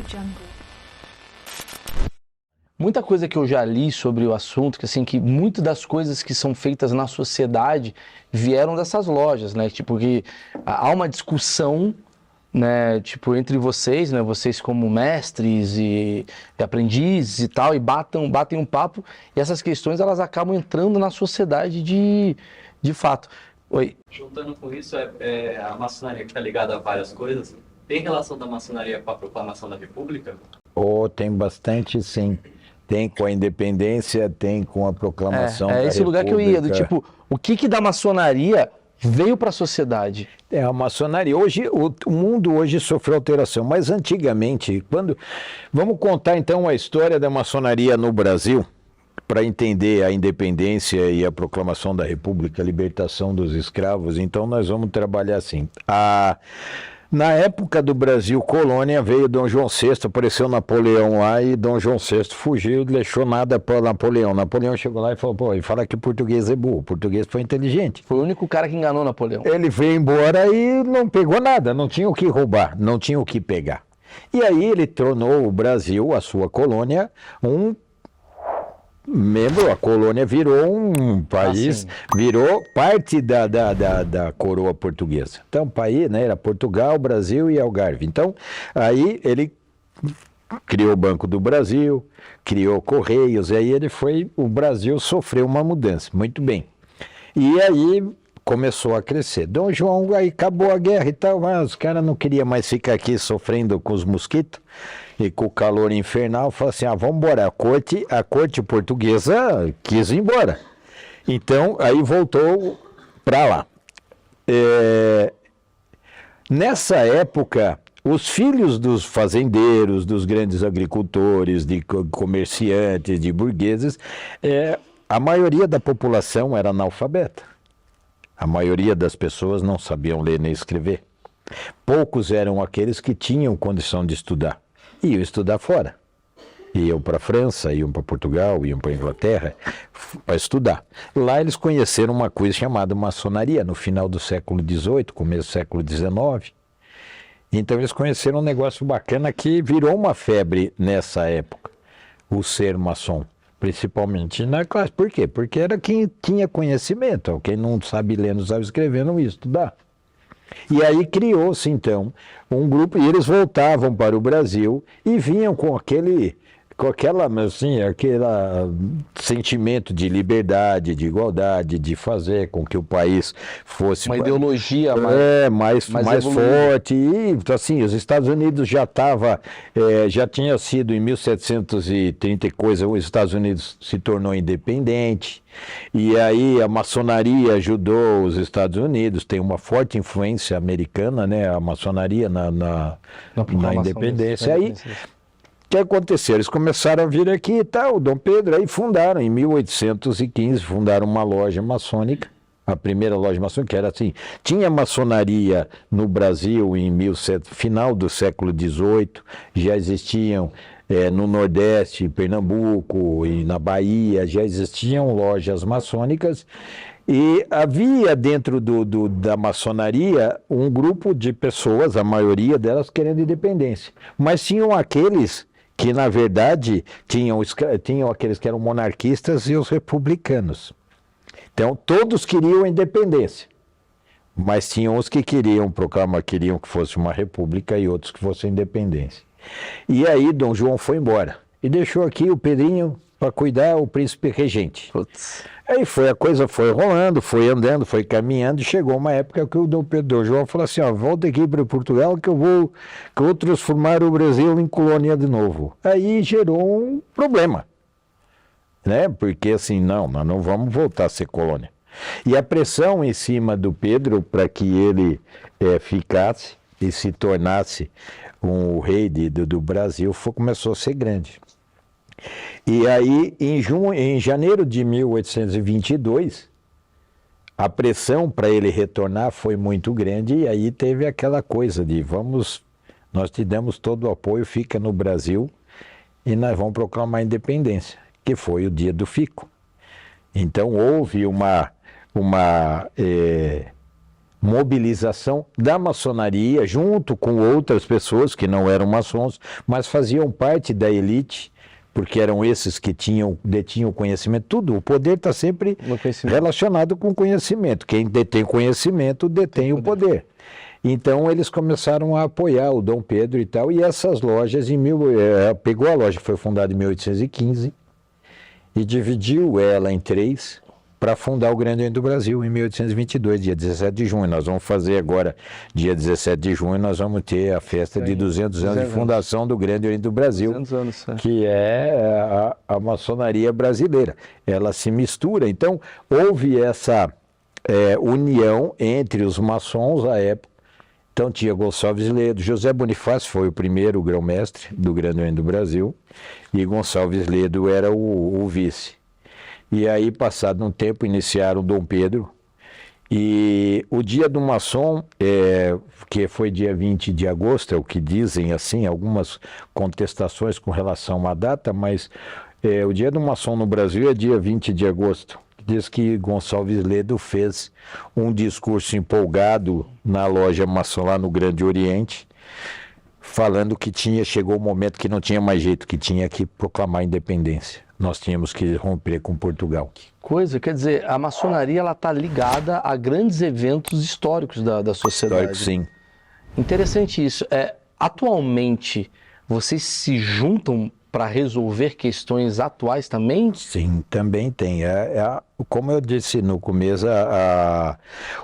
Jungle. Muita coisa que eu já li sobre o assunto, que assim, que muitas das coisas que são feitas na sociedade vieram dessas lojas, né? Tipo, que há uma discussão, né, tipo, entre vocês, né, vocês como mestres e aprendizes e tal, e batem um papo, e essas questões, elas acabam entrando na sociedade de fato. Oi. Juntando com isso, a maçonaria que está ligada a várias coisas, tem relação da maçonaria com a proclamação da República? Oh, tem bastante, sim. Tem com a independência, tem com a proclamação da É esse lugar que eu ia, do República. tipo, o que da maçonaria veio para a sociedade? É a maçonaria. Hoje, o mundo hoje sofreu alteração, mas antigamente, Vamos contar então a história da maçonaria no Brasil, para entender a independência e a proclamação da República, a libertação dos escravos. Então nós vamos trabalhar assim. Na época do Brasil colônia, veio Dom João VI, apareceu Napoleão lá e Dom João VI fugiu e deixou nada para Napoleão. Napoleão chegou lá e falou, pô, ele fala que o português é burro, o português foi inteligente. Foi o único cara que enganou Napoleão. Ele veio embora e não pegou nada, não tinha o que roubar, não tinha o que pegar. E aí ele tornou o Brasil, a sua colônia, a colônia virou um país, virou parte da coroa portuguesa. Então, o país, né, era Portugal, Brasil e Algarve. Então, aí ele criou o Banco do Brasil, criou Correios, e aí o Brasil sofreu uma mudança, muito bem. E aí começou a crescer. Dom João, aí acabou a guerra e tal, mas os caras não queriam mais ficar aqui sofrendo com os mosquitos e com o calor infernal, falou assim, vamos embora. A corte portuguesa quis ir embora. Então, aí voltou para lá. Nessa época, os filhos dos fazendeiros, dos grandes agricultores, de comerciantes, de burgueses, a maioria da população era analfabeta. A maioria das pessoas não sabiam ler nem escrever. Poucos eram aqueles que tinham condição de estudar. Iam estudar fora. Iam para a França, iam para Portugal, iam para a Inglaterra para estudar. Lá eles conheceram uma coisa chamada maçonaria, no final do século XVIII, começo do século XIX. Então eles conheceram um negócio bacana que virou uma febre nessa época, o ser maçom. Principalmente na classe. Por quê? Porque era quem tinha conhecimento. Quem não sabe ler, não sabe escrever, não ia estudar. E aí criou-se, então, um grupo, e eles voltavam para o Brasil e vinham com aquele sentimento de liberdade, de igualdade, de fazer com que o país fosse... Uma ideologia mais forte. E, assim, os Estados Unidos já tinha sido, em 1730 e coisa, os Estados Unidos se tornou independente. E aí a maçonaria ajudou os Estados Unidos, tem uma forte influência americana, né, a maçonaria na independência. Aí, o que aconteceu? Eles começaram a vir aqui e tal, o Dom Pedro, aí fundaram, em 1815, fundaram uma loja maçônica, a primeira loja maçônica, era assim, tinha maçonaria no Brasil final do século XVIII, já existiam no Nordeste, Pernambuco e na Bahia, já existiam lojas maçônicas, e havia dentro da maçonaria um grupo de pessoas, a maioria delas querendo independência, mas tinham aqueles que, na verdade, tinham aqueles que eram monarquistas e os republicanos. Então, todos queriam a independência, mas tinham os que queriam que fosse uma república e outros que fosse a independência. E aí, Dom João foi embora e deixou aqui o Pedrinho para cuidar, o príncipe regente. Putz. Aí a coisa foi rolando, foi andando, foi caminhando, e chegou uma época que o Dom João falou assim, volta aqui para Portugal que eu vou transformar o Brasil em colônia de novo. Aí gerou um problema, né? Porque assim, nós não vamos voltar a ser colônia. E a pressão em cima do Pedro para que ele ficasse e se tornasse o rei do Brasil começou a ser grande. E aí, em janeiro de 1822, a pressão para ele retornar foi muito grande, e aí teve aquela coisa de nós te damos todo o apoio, fica no Brasil, e nós vamos proclamar a independência, que foi o dia do fico. Então houve mobilização da maçonaria, junto com outras pessoas que não eram maçons, mas faziam parte da elite, porque eram esses que detinham conhecimento. Tudo, o poder está sempre relacionado com conhecimento. Quem detém conhecimento, detém o poder. Então, eles começaram a apoiar o Dom Pedro e tal, e essas lojas, pegou a loja, foi fundada em 1815, e dividiu ela em 3, para fundar o Grande Oriente do Brasil em 1822, dia 17 de junho. Nós vamos fazer agora, dia 17 de junho, nós vamos ter a festa de 200 anos de fundação do Grande Oriente do Brasil, 200 anos, que é a maçonaria brasileira. Ela se mistura. Então, houve essa união entre os maçons à época. Então, tinha Gonçalves Ledo, José Bonifácio foi o primeiro grão-mestre do Grande Oriente do Brasil, e Gonçalves Ledo era o vice. E aí, passado um tempo, iniciaram o Dom Pedro. E o dia do maçom, que foi dia 20 de agosto, é o que dizem assim, algumas contestações com relação à data, mas o dia do maçom no Brasil é dia 20 de agosto. Diz que Gonçalves Ledo fez um discurso empolgado na loja maçom lá no Grande Oriente, falando que chegou o momento que não tinha mais jeito, que tinha que proclamar a independência. Nós tínhamos que romper com Portugal. Coisa, quer dizer, a maçonaria ela está ligada a grandes eventos históricos da sociedade. Histórico, sim. Interessante isso. Atualmente, vocês se juntam para resolver questões atuais também? Sim, também tem. Como eu disse no começo,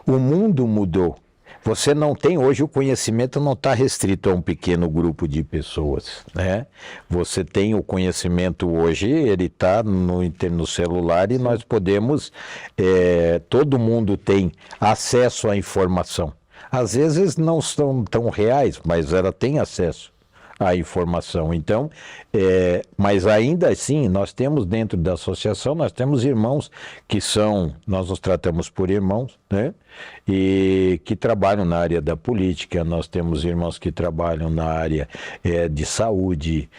o mundo mudou. Você não tem, hoje o conhecimento não está restrito a um pequeno grupo de pessoas, né? Você tem o conhecimento hoje, ele está no celular e nós podemos, todo mundo tem acesso à informação. Às vezes não são tão reais, mas ela tem acesso à informação. Então, mas ainda assim, nós temos dentro da associação, nós temos irmãos nós nos tratamos por irmãos, né? E que trabalham na área da política, nós temos irmãos que trabalham na área de saúde.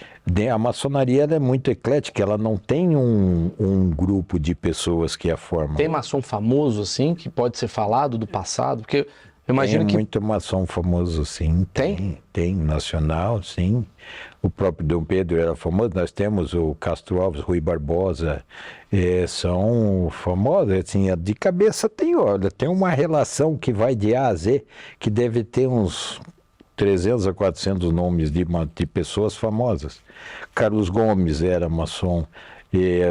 A maçonaria é muito eclética, ela não tem um grupo de pessoas que a formam. Tem maçom famoso, assim, que pode ser falado do passado? Porque eu imagino tem muito maçom famoso, sim. Tem, nacional, sim. O próprio Dom Pedro era famoso. Nós temos o Castro Alves, Rui Barbosa, são famosos. Assim, de cabeça tem uma relação que vai de A a Z, que deve ter uns 300 a 400 nomes de pessoas famosas. Carlos Gomes era maçom,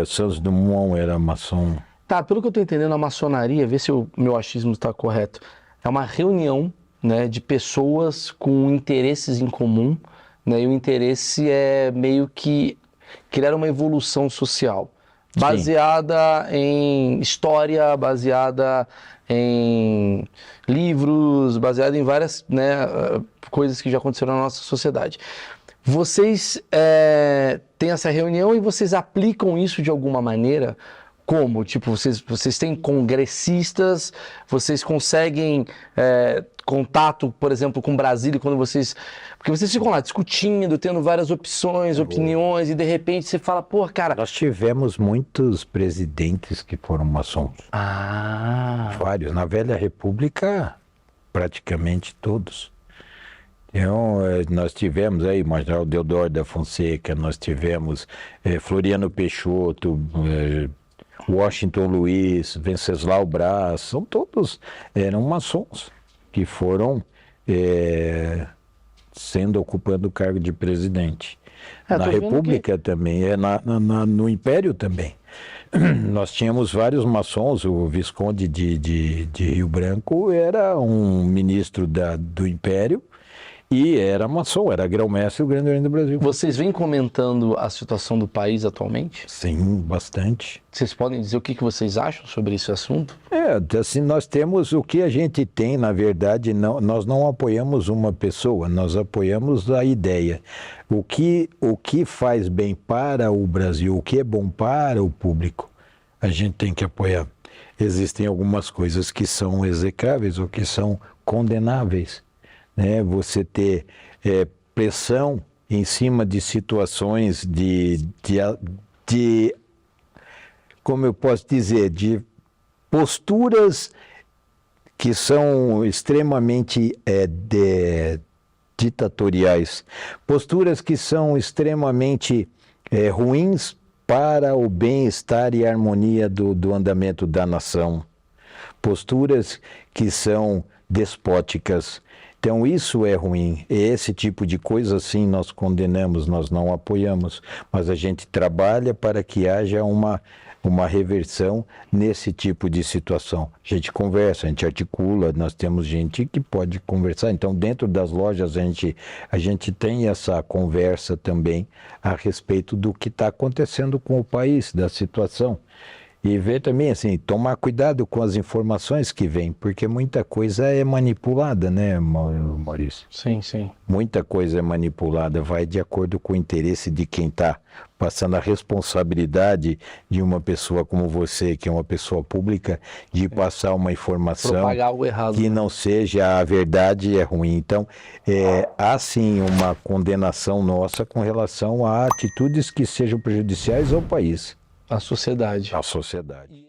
Santos Dumont era maçom. Tá, pelo que eu estou entendendo, a maçonaria, vê se o meu achismo está correto, é uma reunião, né, de pessoas com interesses em comum, né, e o interesse é meio que criar uma evolução social, baseada em história, baseada em livros, baseada em várias, né, coisas que já aconteceram na nossa sociedade. Vocês têm essa reunião e vocês aplicam isso de alguma maneira? Como? Tipo, vocês têm congressistas, vocês conseguem contato, por exemplo, com Brasília, quando vocês... Porque vocês ficam lá discutindo, tendo várias opções, opiniões, e de repente você fala, pô, cara... Nós tivemos muitos presidentes que foram maçons. Vários. Na Velha República, praticamente todos. Então, nós tivemos aí Major Deodoro da Fonseca, nós tivemos Floriano Peixoto... Washington Luiz, Venceslau Braz, eram maçons que foram ocupando o cargo de presidente. Na República também, no Império também. Nós tínhamos vários maçons, o Visconde de Rio Branco era um ministro do Império, e era maçom, era grão-mestre do Grande Oriente do Brasil. Vocês vêm comentando a situação do país atualmente? Sim, bastante. Vocês podem dizer o que vocês acham sobre esse assunto? Assim, nós temos o que a gente tem, na verdade, nós não apoiamos uma pessoa, nós apoiamos a ideia. O que faz bem para o Brasil, o que é bom para o público, a gente tem que apoiar. Existem algumas coisas que são execráveis ou que são condenáveis. Você ter pressão em cima de situações de como eu posso dizer, de posturas que são extremamente ditatoriais, posturas que são extremamente ruins para o bem-estar e harmonia do andamento da nação, posturas que são despóticas. Então isso é ruim, esse tipo de coisa sim nós condenamos, nós não apoiamos, mas a gente trabalha para que haja uma reversão nesse tipo de situação. A gente conversa, a gente articula, nós temos gente que pode conversar, então dentro das lojas a gente tem essa conversa também a respeito do que está acontecendo com o país, da situação. E ver também, assim, tomar cuidado com as informações que vêm, porque muita coisa é manipulada, né, Maurício? Sim, sim. Muita coisa é manipulada, vai de acordo com o interesse de quem está passando a responsabilidade de uma pessoa como você, que é uma pessoa pública, de passar uma informação Propagar algo errado, que né? não seja a verdade é ruim. Então, há sim uma condenação nossa com relação a atitudes que sejam prejudiciais ao país. A sociedade. À sociedade.